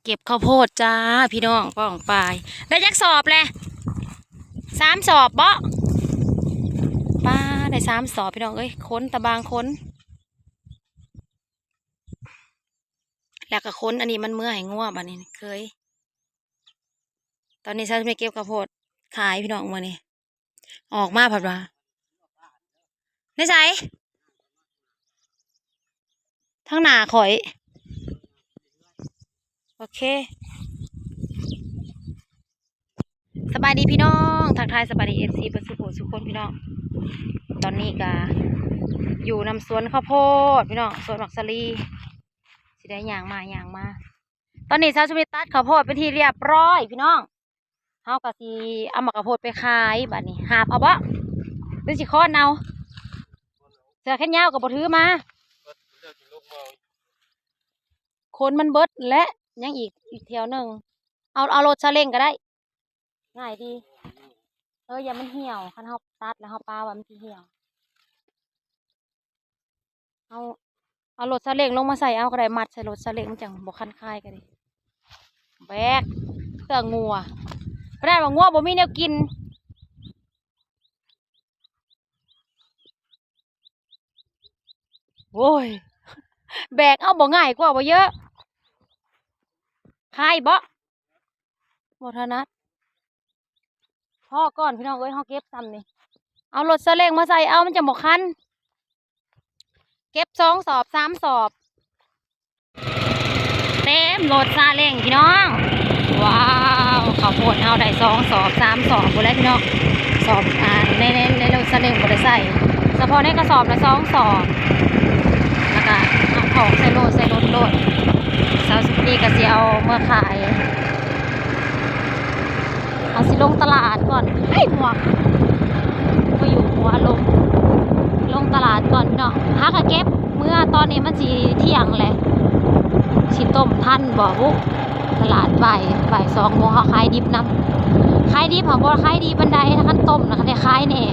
ก็บข้าวโพดจ้าพี่น้องป้องปายได้ยักสอบเลย3 สอบบ่ป้าได้3 สอบพี่น้องเอ้ยค้นตะบางค้นแล้วก็ค้นอันนี้มันเมื่อให้ง่วงอันนี้เคยตอนนี้ฉันไม่เก็บข้าวโพดขายพี่น้องมานี่ออกมาผัดว่าในใจทั้งหน้าข่อยโอเคสบายดีพี่น้องทักทายสบายดีFCประสุขสุขคนพี่น้องตอนนี้ก็อยู่นำสวนข้าวโพดพี่น้องสวนหมักสลีสิได้ย่างมาตอนนี้ชาวชุมิตัดข้าวโพดเป็นที่เรียบร้อยพี่น้องเฮาก็สิเอาหมักข้าวโพดไปขายบัดนี้หาบเอาบ่หรือสิค้อนเอาเสือแค่ยาวกับบ่ถือมาคนมันเบิดและยังอีกแถวหนึ่งเอารถซาเล้งก็ได้ง่ายดีอย่ามันเหี่ยวคันเฮาตัดแล้วเฮาปาว่ามันสิเหี่ยวเอารถซาเล้งลงมาใส่เอาก็ได้มัดใส่รถซาเล้งมันจังบ่คันคายก็ได้แบกเสื้องัวบ่ได้ว่างัวบ่มีแนวกินโอ้ยแบกเอาบ่ง่ายกว่าบ่เยอะคายบ่ถนัดพ่อก่อนพี่น้องเอ้ยเฮาเก็บซ้ำนี่เอารถซาเล้งมาใส่เอามันจะบ่คันเก็บ2 สอบ3 สอบเต็มรถซาเล้งพี่น้องว้าวข้าวโพดเอาได้2 สอบ3 สอบหมดแล้วพี่น้องสอบในรถซาเล้งบ่ได้ใส่เฉพาะในกระสอบละ2 สอบแล้วก็เอาของใส่รถโลดสาวสุนีก็สิเอาเมื่อขายเอาสิลงตลาดก่อนไอ้หมวกก็อยู่หัวลงตลาดก่อนพี่น้องหากะเก็บเมื่อตอนนี้มันสีเที่ยงเลยสิต้มท่านบ่บุตลาดบ่าย2 โมงเขาขายดิบน้ำขายดิบของบ่ขายดีบันไดนะคันต้มนะคันได้ขายแน่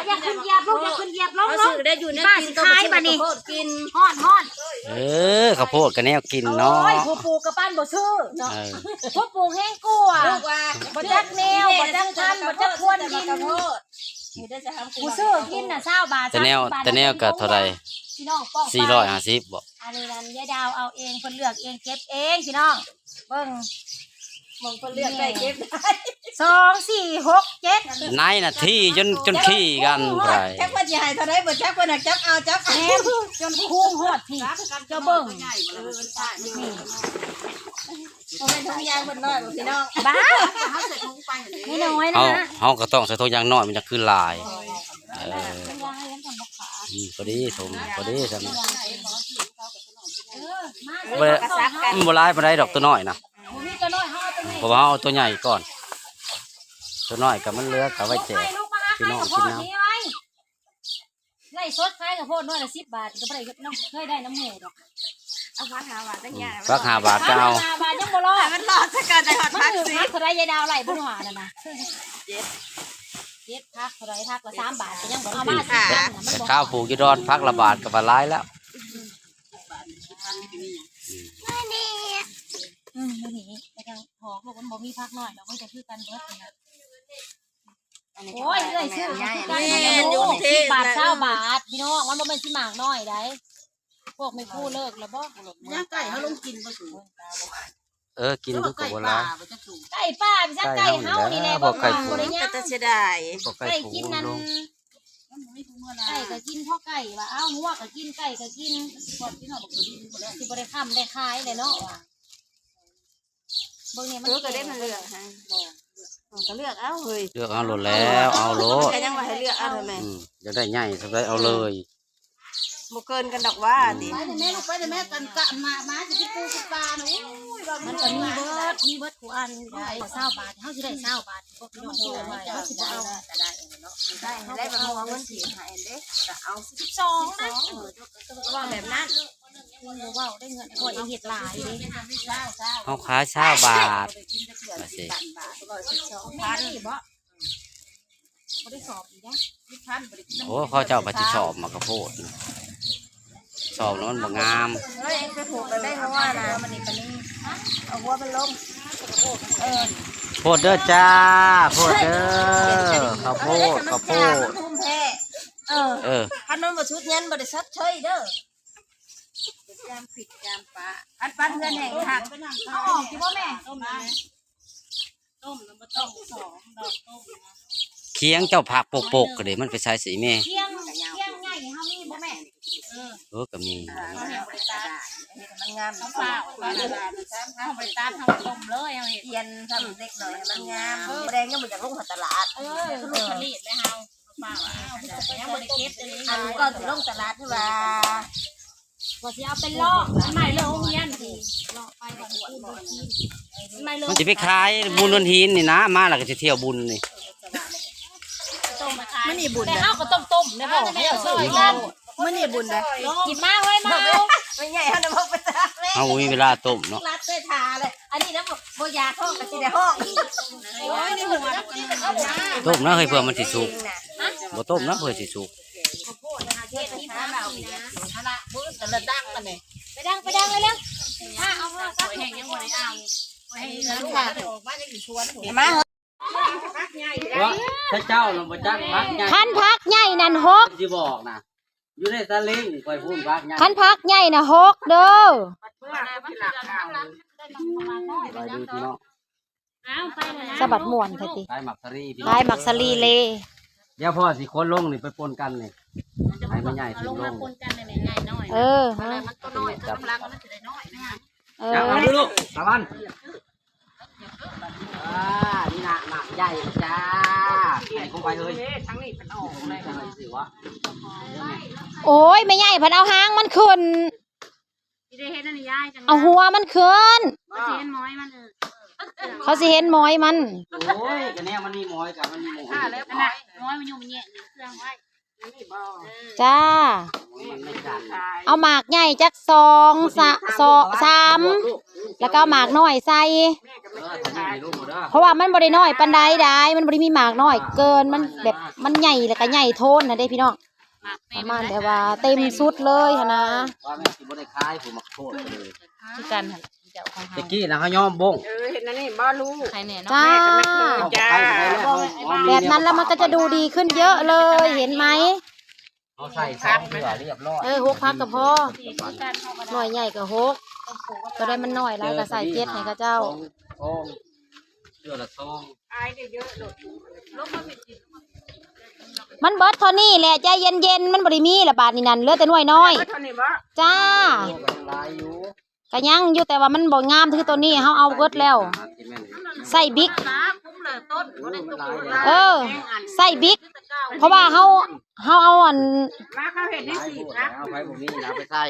อย่าขึ้นเหยียบลูกอย่าขึ้นเหยียบลงบ้าสิขายบ่นี่กินฮ้อนข้าวโพดกับแนวกินเนาะผู้ปลูกกับปั้นบ่ซื้อเนาะผู้ปลูกแห้งกลัวบ่จักแนวบ่จักพันบ่จักควรกินผู้ซื้อกินน่ะ20 บาทแต่แนวก็เท่าไหร่พี่น้องป้อง450บ่อันนี้นั่นยายดาวเอาเองเพิ่นเลือกเองเก็บเองพี่น้องเบิ่งมองเพิ่นเลือกได้เก็บได้2 4 6 7นายน่ะที่จนขี้กันไปจักว่าสิให้เท่าใดบ่จักเพิ่นน่ะจับเอาจนคุ้งฮอดพี่จะเบิ่งนี่บ่แม่นทุกอย่างเพิ่นน้อยบ่พี่น้องบ้าเฮาใส่ถุงไปนี่น้อยนะเฮาก็ต้องใส่ถุงยางน้อยมันจะคือลายพอดีถุงพอดีซั่นน่ะมันบ่หลายปานใดดอกตัวน้อยนะเพราะว่าเอาตัวใหญ่ก่อนตัวน้อยก็มันเหลือก็ไว้แจกพี่น้องกินน้ำไล่สดขายกับโพดน้อยละ10 บาทก็บ่ได้น้ำเคยได้น้ำหมูดอกเอาพัก5 บาทตั้งอย่างพัก5 บาทก็เอา5 บาทยังบ่รอดมันรอดซะก่อนได้ฮอดพักสิเท่าไรยายดาวไล่บ่หวานั่นน่ะ7พักเท่าไรพักละ3 บาทก็ยังบ่เอามาแต่ข้าวปลูกอยู่ดอนพักละบาทก็ว่าหลายแล้วมื้อนี้แต่จังพอพวกมันบ่มีพักน้อยดอกมันจะคือกันเบิดนะโอ้ยเอ้ยซื้อกันอยู่10 บาท20 บาทพี่น้องมันบ่แม่นสิมากน้อยได้พวกไม่คู่เลิกแล้วบ่ย่างไก่เฮาลงกินบ่สูกินดูก็บ่หลายไก่ป้าพี่ซักไก่เฮานี่แหละบ่ได้ยังแต่เสียดายไก่กินนั่นไก่ก็กินพ่อไก่ว่าเอ้าหัวก็กินไก่ก็กินสิบ่ได้ค้ำได้ขายเลยเนาะเบิ่งนี่มันก็ได้มันเลือกให้ก็เลือกเอาเฮ้ยเลือกเอาโลดแล้วเอาโลดก็ยังว่าให้เลือกเอาแม่จะได้ใหญ่ซะได้เอาเลยบ่เกินกันดอกว่าติไปแม่ลูกไปแม่กันกะมาสิไปปูปลาน่ะมันก็มีเบิดกูอันได้20 บาทเฮาสิได้20 บาทพวกพี่น้องซื้อไว้เฮาสิบ่เอาก็ได้เนาะได้แบบเอาเงินสิให้เด้ก็เอา12นะว่าแบบนั้นว้าวได้เงินบ่เฮ็ดหลายเด้เฮาขาย20 บาทว่าสิ12,000บ่ได้สอบอีกนะโอ้เขาเจ้าไปสิสอบมาข้าวโพด สอบแล้วมันบ่งาม เฮ้ยเอ็งไปผูกกันได้เพราะว่านะมันนี่ปนี้เอาหัวมันลงโพดเด้อจ้าโพดเด้อข้าวโพดข้าวโพด ทุ่มแพ้พันนนบ่ชุดเงินบ่ได้ซัดเฉยเด้อยามผิดยามปะพันปันเงินแห่งหักเอาออกสิบ่แม่ต้มแล้วบ่ต้อง2ดอกต้มนะ เคียงเจ้าผักโปกๆก็เลยมันไปใช้สีแม่ เที่ยงใหญ่เฮามีบ่แม่ก็มี มันงามน้ำเปล่าเฮาไปตัดเฮาต้มเลยเฮาเทียนทำเล็กหน่อยมันงามแดงก็บ่จากลงตลาดคือลูกผลิตเลยเฮาเปล่ายังบ่ได้เก็บอันก็สิลงตลาดที่ว่าสิเอาไปลอกใหม่เลยโรงเรียนสิลอกไปก่อนมันจะไปขายบุญวันหินนี่นะมาแล้วก็จะเที่ยวบุญนี่ มันนี่บุญ แต่เฮาก็ต้มได้บ่ให้เอาซอยกัน มันนี่บุญเลย หยิบมาไว้มาไม่ใหญ่เฮาน่ะบ่ไปตักแม่ เอามีเวลาต้มเนาะ รัดใส่ทาเลยอันนี้นะบ่อยากท้องก็สิได้ห้องโอ้ยนี่หัว ต้มนะเฮ้ยเพื่อมันสิสุกบ่ต้มนะเพื่อสิสุก เฮ็ดที่หาเรานี่นะหาละมื้อแต่ละดังกันนี่ ไปดังเร็วถ้าเอามาซัก แห้งยังบ่ได้เอาให้ลูกค้าออกมาจะอยู่สวนมา ว่าถ้าเจ้าลงมาจักพักใหญ่ คันพักใหญ่นั่นหก สิบอกนะอยู่ในตะลิงคอยพูดพักใหญ่ คันพักใหญ่น่ะหกเด้อ ไปดูพี่น้อง สะบัดม่วนค่ะติ ขายหมักสลีพี่ ลายมักสลีเล เดี๋ยวพ่อสิคนลงนี่ไปปนกันนี่ให้มันใหญ่ขึ้นลง เออ มันก็น้อยกำลังมันจะได้น้อยนะ จับมาดูลูกตะวันนี่นะหมักใหญ่จ้าใหญ่คงไปเลยทั้งนี้เป็นออกเลยอะไรสิวะ โอ้ยไม่ใหญ่พันเอาหางมันขึ้น ที่ได้เฮ็ดนั่นนี่ยายจัง เอาหัวมันขึ้น เฮ็ดม้อยมัน เขาสิเห็นหมอยมัน โอ้ยกันแน่มันนี่มอยกับมันนี่หมู แล้วม้อยมันยุ่งแย่เครื่องไว้นี่บ่ จ้า มันไม่จัน เอาหมากใหญ่จักสามแล้วก็เอาหมากน้อยใส่ เพราะว่ามันบ่ได้น้อยปานใดได้มันบ่ได้มีหมากน้อยเกินมันแบบมันใหญ่แล้วก็ใหญ่โทนนะเด้พี่น้องประมาณแบบว่าเต็มสุดเลยหั่นนะ ว่าแม่สิบ่ได้ขายผมมักโทษเลย คือกันหั่นเจ้าของ ตะกี้นะเขายอมบง เห็นนั่นนี่บ่รู้ใครแน่เนาะ จ้าแบบนั้นแล้วมันก็จะดูดีขึ้นเยอะเลยเห็นไหม เขาใส่ซองเพื่อเรียบร้อย หกพักก็พอหน่อยใหญ่ก็หกก็ได้มันน้อยแล้วก็ใส่เจ็ดให้กับเจ้า ซองเสื้อละซอง มันเบิดเท่านี้แหละใจเย็นๆมันบ่ได้มีละบาทนี่นั่นเหลือแต่หน่วยน้อยจ้า ลายอยู่ ก็ยังอยู่แต่ว่ามันบ่งามคือตัวนี้เฮาเอาเบิดแล้วใส่บิ๊กใส่บิ๊กเพราะว่าเฮาเอาอัน มาเขาเห็นได้สิครับ เอาไปผมนี่นะไปใส่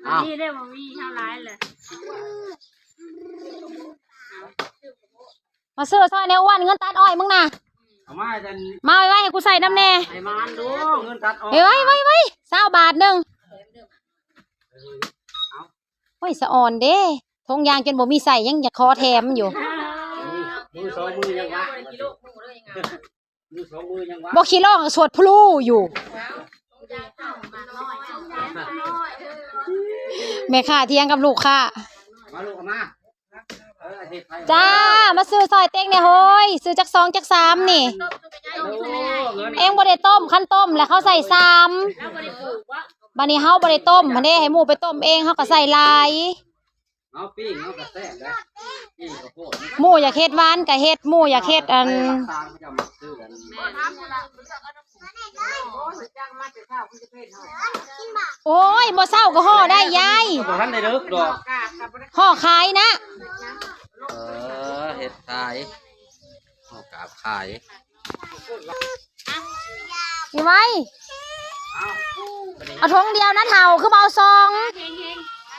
เอา นี่ได้บ่มีเท่าไรเลย มาซื้อซอยแนวอ้วนเงินตัดอ้อยมึงน่ะ เอามาจะ มาไว้ให้กูใส่น้ำแน่ ไอ้มันดูเงินตัดออก เฮ้ยไว้20 บาทนึงโอ้ยสะอ่อนเด้ทงยางจนบ่มีใส่ยังอยากคอแถมอยู่ มือสองมือยังวะมือสองมือยังวะ บ่ขี้ร้องสวดพลูอยู่แม่ค้าเที่ยงกับลูกค้า มาลูกมาจ้ามาซื้อซอยเต็งเนี่ยโฮ้ยซื้อจัก2จัก3นี่เอ็งบ่ได้ต้มคั้นต้มแล้วเขาใส่3บัดนี้เฮาบ่ได้ต้มหั่นเด้ให้หมู่ไปต้มเองเฮาก็ใส่หลาย เอาปิ้งเอากระแทกนะปิ้งกระโพด หมู่อยากเฮ็ดหวานก็เฮ็ดหมู่อยากเฮ็ดอันโอ้ยบ่เศร้าก็ห่อได้ยาย บ่ทันได้เลิกดอก ห่อขายนะ เฮ็ดขายเอากาบขาย นี่ไว้เอาทงเดียวนะเฒ่าคือบ่เอาซอง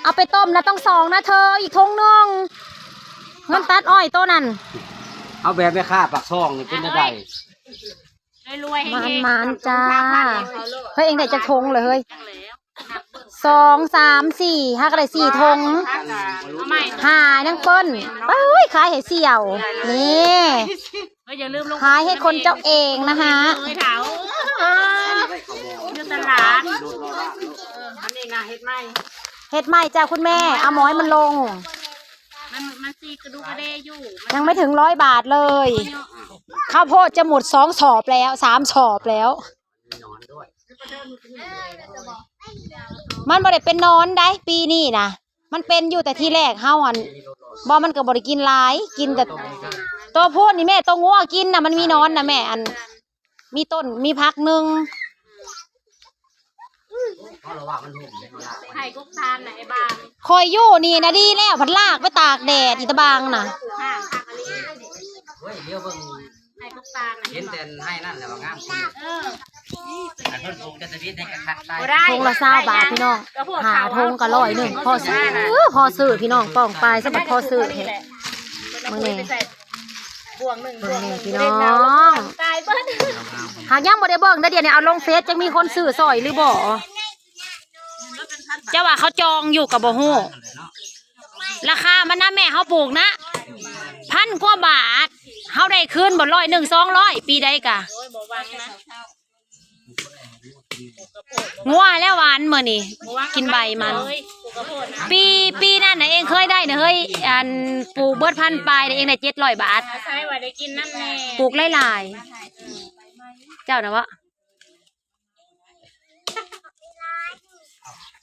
เอาไปต้มแล้วต้อง2นะเธออีกทงนึงเงินตัดอ้อยโตนั่น เอาแบบแม่ค้าปากซองนี่เป็นได้ มานจ้าเฮ้ยเองได้จักทงเลยเฮ้ย 2 3 4ฮักได้4ธงหายังเปิ้นเอ้ยขายให้เสี่ยวนี่อย่าลืมลง ขายให้คนเจ้าเองนะคะ เลยถาวอยู่ตลาดอันนี้นะเฮ็ดไหม เฮ็ดใหม่จ้าคุณแม่เอาหมอยมันลง มันซีกระดูกกระเดยอยู่ ยังไม่ถึง100 บาทเลยข้าวโพดจะหมด2 ฉอบแล้ว3 ฉอบแล้วมันบ่ได้เป็นนอนได้ปีนี้นะมันเป็นอยู่แต่ที่แรกเฮาอันบ่มันก็บ่ได้กินหลายกินแต่ตัวโพดนี่แม่ตัวงัวกินน่ะมันมีนอนนะแม่อันมีต้นมีพักหนึง ไข่กุ๊กทานไหนบ้าง คอยอยู่นี่นะดีแล้วพัดลากไปตากแดดอีตะบางน่ะ ห่างทางอะไร เฮ้ยเดี๋ยวเบิ่ง ไข่กุ๊กทาน เห็นแต่ให้นั่นแหละว่างามคุณแต่เพิ่นปลูกจะสวิตให้กระคักใต้ ธงละ20 บาทพี่น้องหาธงก็100พอซื้อพี่น้องป้องปลายสมัครพอซื้อเห็ดมึงนี่ บ่วงหนึ่ง มึงนี่พี่น้อง ตายเบิ้ล หากยังบ่ได้เบิ่งได้เดี๋ยวนี้เอาลงเฟซจะมีคนซื้อซอยหรือบ่เจ้าว่าเขาจองอยู่กับบ่ฮู้ราคามันนะแม่เขาปลูกนะ1,000 กว่าบาทเขาได้คืนบ่100 200ปีใดกะงัวแล้วหวานมื้อนี่กินใบมันปีนั่นน่ะเองเคยได้นะเฮ้ยอันปลูกเบิดพันปลายเองได้700 บาท ใช่ว่าได้กินน้ำแน่ ปลูกหลายๆเจ้านะวะ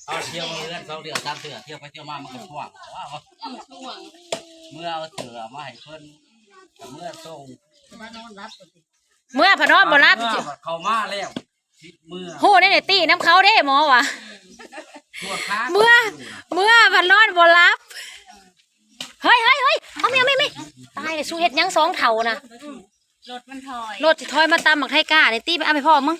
เอาเที่ยวมาเรื่อย2 เดือน3 เดือนเที่ยวไปเที่ยวมามันก็ท่วงว่าเมื่อเอาเสือมาให้เพิ่นกับเมื่อส่ง เมื่อพะนอมบ่รับ เข้ามาแล้วเมื่อ โหได้ตีน้ำเขาได้หมอวะ ทั่วค้า เมื่อพะนอนบ่รับเฮ้ยเอาไม่ตายเลยสู้เฮ็ดยัง2 เท่านะ รถมันถอย รถสิถอยมาตามหมักไทก้าเนี่ยตีไปเอาไปพ่อมึง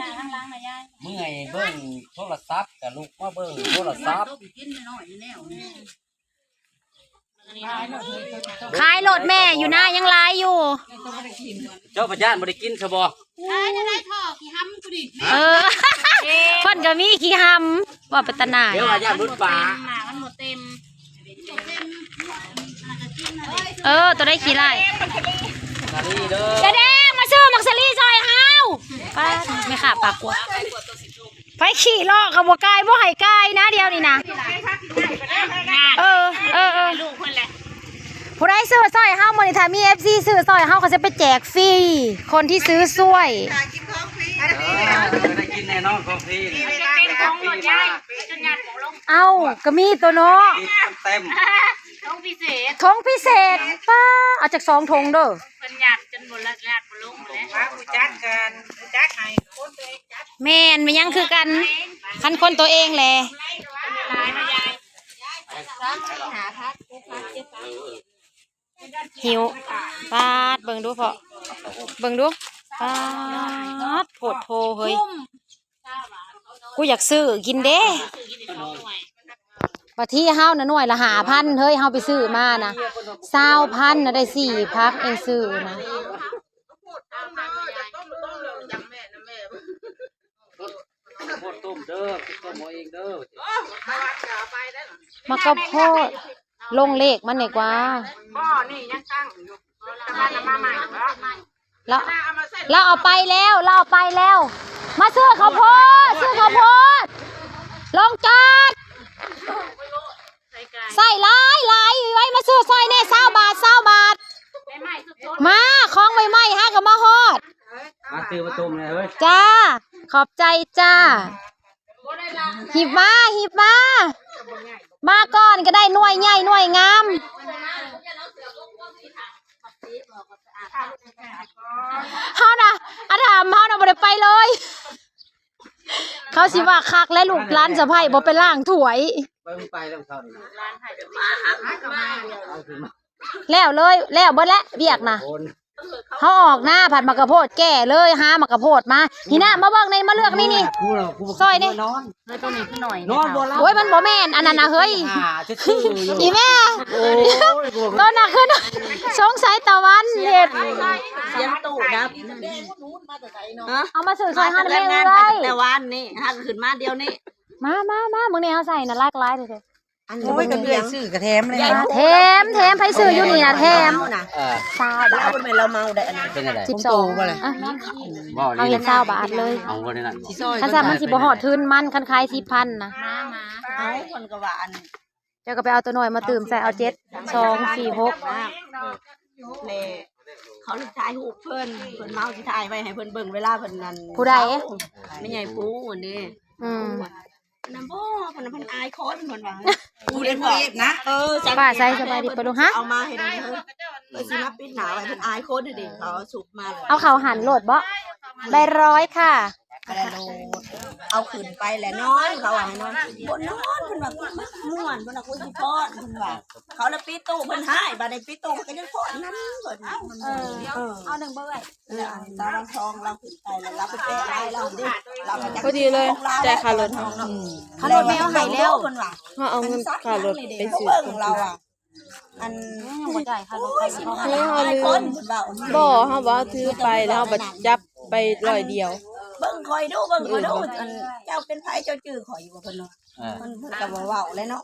ล้างนะยาย เมื่อยเบิ่งโทรศัพท์กับลูกมาเบิ่งโทรศัพท์ ขายรถแม่อยู่นะยังลายอยู่ เจ้าพญานบ่ได้กินซะบ่ ได้ท่อกี่ห้ำกูดิ เออเพิ่นก็มีขี้หำว่าเป็นตาหน่าย เดี๋ยวว่าญาติบุญป่า หมามันหมดเต็ม ตัวได้ขี้ไล่ นาลีเด้อ กระแดงมาซื้อมักซลี่ซอยเฮาป้าไม่ขาปากกลัวไปขี่ลอกกับบัวกายบ่ไห่กายนะเดียวนี่นะลูกคนแหละ ผู้ใดซื้อซอยเฮามื้อนี้ถ้ามี FC ซื้อซอยเฮาก็จะไปแจกฟรีคนที่ซื้อซวย ได้กินแน่นอนของฟรีนี่ เป็นของหมดยายจนยันของลง เอ้าก็มีตัวเนาะ เต็ม ต้องพิเศษ ทงพิเศษป้าเอาจาก2 ธงเด้อ เป็นหยัดจนหมดละหยัดหมดลงหมดแล้วกูจัดกันกูจัดให้คนตัวเองจัด แม่นมันยังคือกันคันคนตัวเองแหละ ลายมายาย หิวปาดเบิ่งดูพอเบิ่งดูปาดโผดโพเฮ้ยกูอยากซื้อกินเด้บัดที่เฮาน่ะหน่วยละ5,000เฮ้ยเฮาไปซื้อมานะ20,000น่ะได้4 พักเองซื้อนะ โคตรต้มเด้อต้มเองเด้อ มะกะโพดลงเลขมันดีกว่า พ่อนี่ยังตั้งอยู่แต่บ้านมาใหม่เหรอ เราเอาไปแล้วมาซื้อข้าวโพดลงจอดใส่หลายไว้มาซื้อซอยแน่20 บาทมาของใหม่ๆฮะกับมาฮอด มาซื้อมาต้มเลยเฮ้ย จ้าขอบใจจ้าหิบมาก่อนก็ได้หน่วยใหญ่หน่วยงามเฮานะอาถามเฮานะบ่ได้ไปเลยเขาสิว่าคักและลูกหลานสะใภ้บ่ไปล้างถ้วย ไปแล้วเขานี่ แล้วเลยแล้วเบิดแล้วเบียกนะ คน เขาออกหน้าผัดมะกะโพดแก่เลยหามะกะโพดมานี่นะมาเบิ่งในมาเลือกนี่นี่ซอยนี่ นอน เฮ้ยตัวนี้ขึ้นหน่อย นอนบ่รับ โอ้ยมันบ่แม่นอันนั้นนะเฮ้ย ชื่ออยู่ อีแม่ โอ้ย ต้นน่ะขึ้นสงสัยตะวันเฮ็ด เสียงตู่ดับ เอามาสื่อซอยห้า เล่ แม่ น เล งาน ย แต่วันนี้ฮักขึ้นมาเดียวนี่ มามึงเนี่ยเขาใส่น่ะลากหลายเด้อ โอ้ยกันเดือนซื้อกระแทมเลย แถมไผซื้ออยู่นี่น่ะแถม เออ 20 บาท เป็นเราเมาได้อันนั้น เป็นอะไร 12อ่ะ บ่ เอา นี่ เงิน20 บาทเลย เอาคนนี้นั่น คันซะมันสิบ่ฮอดทุนมันคันขาย 10,000 นะ เอาคนก็ว่าอัน เจ้าก็ไปเอาตัวน้อยมาตื่มใส่เอา7 2 4 6 เลยเขาลูกชายหูเพิ่นเมาสิถ่ายไว้ให้เพิ่นเบิ่งเวลาเพิ่นนั่น ผู้ใด ไม่ใหญ่ปูอันนี้ อืม นั่นบ่เพิ่นอายคนเพิ่นว่า กูเล่นเวทนะ ป้าใส่สบายดีปะลูกฮะ เอามาให้ได้เฮ้ยสิมาปิดหน้าไว้เพิ่นอายคนดิเขาสุกมาเลย เอาเขาหันโหลดบ่ใบ100ค่ะ เอาขึ้นไปแหละนอนเขาว่าให้นอนบ่นอนเพิ่นว่าม่วนเพิ่นว่าคุยสิพอดเพิ่นว่าเขาละปิดตู้เพิ่นหายบัดนี้ปิดตู้ก็ยังพอดนั้นเพิ่นเอา1เบิ่งแล้วอันตาทองเราขึ้นไปแล้วเราไปแปะลายเราดิเราก็จะ พอดีเลยจ่ายค่ารถ เขาโหลดแมวให้แล้ว เพิ่นว่า เขาเอาเงินค่ารถไปซื้อ เบิ่งเราอ่ะอัน บ่จ่ายค่ะรถ โอ้ยสิมาหายคนเพิ่นว่า บ่เขาบอกว่าถือไปแล้วเขาบัดจับไปร้อยเดียว เบิ่งคอยดูเบิ่งคอยดูอันเจ้าเป็นไผเจ้าจื้อข่อยอยู่บ่เพิ่นเนาะ เออ เพิ่นก็บ่เว้าเลยเนาะ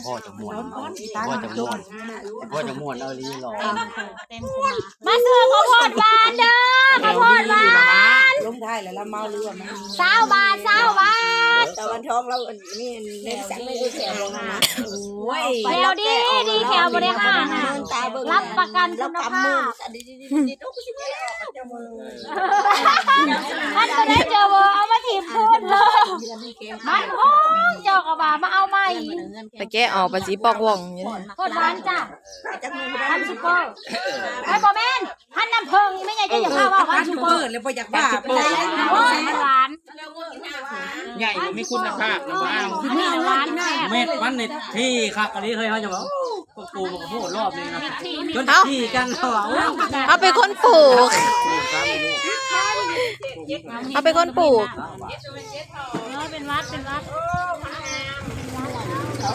พ่อจะม่วนพ่อจะม่วนพ่อจะม่วนเอาลีหรอ มาซื้อข้าวโพดหวานเด้อข้าวโพดหวาน ลงท้ายแล้วเราเมาเรือมัน 20 บาท20 บาท แต่วันทองเราอันนี้ในสังไม่ได้แถวลงนะโอ้ย แถวดีแถวบ่ได้ห่างน่ะ ตาเบิ่ง รับประกันคุ แล้ว ณ กำ ภา มือ พ ดีๆๆๆดูสิเนี่ยเจ้ามือ มันก็ได้เจอบ่เอามาถีบพูดเลยมันโอ้ยเจ้าก็ว่ามาเอาใหม่ ไปแกะออกไปสีปอกว่องอยู่นี่ โคตรหวานจ้ะ จักมือ พันซุปเปอร์ไอ้บ่แม่นพันน้ำเพิงไม่ไงจะอย่าพาว่าพันซุปเปอร์ เลยพออยากบ้าไป โอ้ยมันหวาน ใหญ่ไม่คุณภาพนะบ้าง นี่หวานแม่ เม็ดมันในที่ครับอันนี้เคยเขาจะบอกปูกับโหดรอบนี้นะจนที่กันเขาบอก เอาไปคนปลูกเอาไปคนปลูก เป็นวัด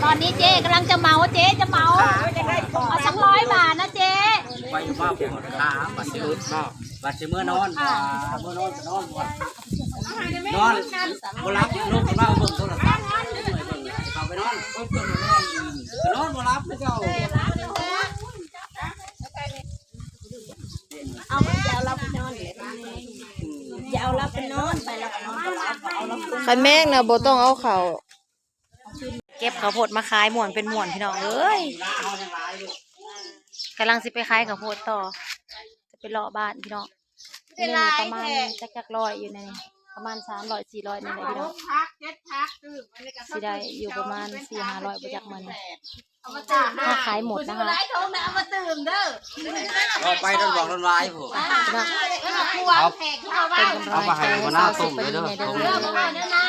ตอนนี้เจ๊กำลังจะเมาเจ๊จะเมาเอาสัก100 บาทนะเจ๊ ไปอยู่บ้านปวดขาบัดเมื่อบัดเมื่อนอนเมื่อนอนจะนอนบ่นอนบ่รับลูกมาเบิ่งโทรศัพท์เขาไปนอนนอนบ่รับเจ้า เอาจะเอาเราไปนอนอย่าเอาเราไปนอนไปเราก็นอนบ่หลับเอาเราขึ้น คันแม่งน่ะบ่ต้องเอาเขา เก็บข้าวโพดมาขายหมวนเป็นหมวนพี่น้องเอ้ยกำลังสิไปขายข้าวโพดต่อจะไปเลาะบ้านพี่น้องนี่ประมาณจักร้อยอยู่ในนี้ประมาณ300 400นี่แหละพี่น้องสิได้อยู่ประมาณ400-500บ่จักมันถ้าขายหมดนะคะ ก็ไปโดนบอกโดนวายผู้ พี่น้อง เอา เป็นกำลังใจให้สาวสิบปีในเดือน